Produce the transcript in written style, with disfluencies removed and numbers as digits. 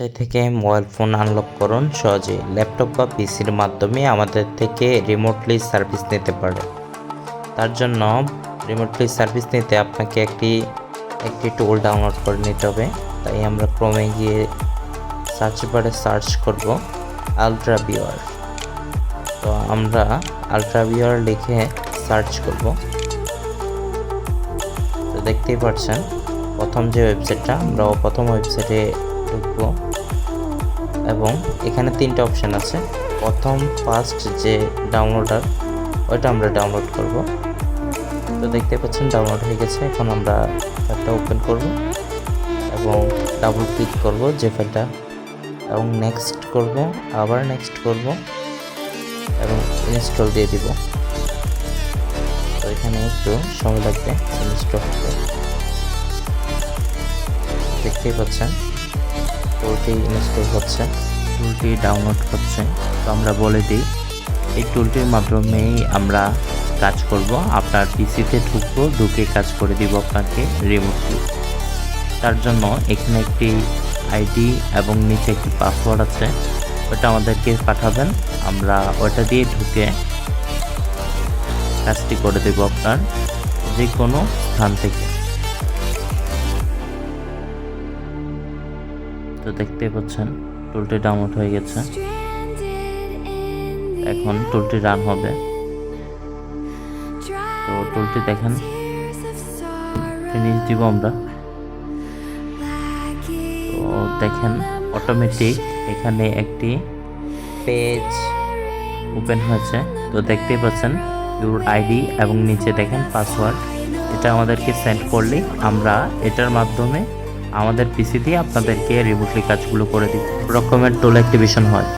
Website থেকে mobile phone unlock করুন সহজে। ল্যাপটপ বা পিসির মাধ্যমে আমাদের থেকে রিমোটলি সার্ভিস নিতে পারে। তার জন্য রিমোটলি সার্ভিস নিতে আপনাকে একটি টুল ডাউনলোড করে নিতে হবে। তাই আমরা ক্রমে গিয়ে সার্চ বারে সার্চ করব আলট্রা ভিউয়ার। তো আমরা আলট্রা ভিউয়ার লিখে সার্চ করব। তো দেখতেই পাচ্ছেন প্রথম যে ওয়েবসাইটটা, আমরা প্রথম ওয়েবসাইটে ঢুকবো এবং এখানে তিনটা অপশান আছে। ফার্স্ট যে ডাউনলোডার, ওইটা আমরা ডাউনলোড করব। তো দেখতে পাচ্ছেন ডাউনলোড হয়ে গেছে। এখন আমরা ফাইলটা ওপেন করব এবং ডাবল ক্লিক করব যে ফাইলটা এবং নেক্সট করব, আবার নেক্সট করব এবং ইনস্টল দিয়ে দিব। তো এখানে একটু সময় লাগবে ইনস্টল হতে। দেখতেই পাচ্ছেন টুলটি ইনস্টল হচ্ছে, টুলটি ডাউনলোড হচ্ছে। তো আমরা বলে দিই এই টুলটির মাধ্যমেই আমরা কাজ করব। আপনার পিসিতে ঢুকে কাজ করে দিব আপনাকে রিমোটলি। তার জন্য এখানে একটি আইডি এবং নিচে একটি পাসওয়ার্ড আছে, ওটা আমাদেরকে পাঠাবেন। আমরা ওটা দিয়ে ঢুকে কাজটি করে দেব আপনার যে কোনো স্থান থেকে। তো দেখতে পাচ্ছেন টুলটি ডাউনলোড হয়ে গেছে। এখন টুলটি রান হবে। তো টুলটি দেখেন, ফিনিশ দিব আমরা। তো দেখেন অটোমেটিক এখানে একটি পেজ ওপেন হয়েছে। তো দেখতেই পাচ্ছেন ইউর আইডি এবং নিচে দেখেন পাসওয়ার্ড। এটা আমাদেরকে সেন্ড করলেই আমরা এটার মাধ্যমে আমাদের পিসি দিয়ে আপনাদেরকে রিমোটলি কাজগুলো করে দিব। রকমের টুল অ্যাক্টিভেশন হয়।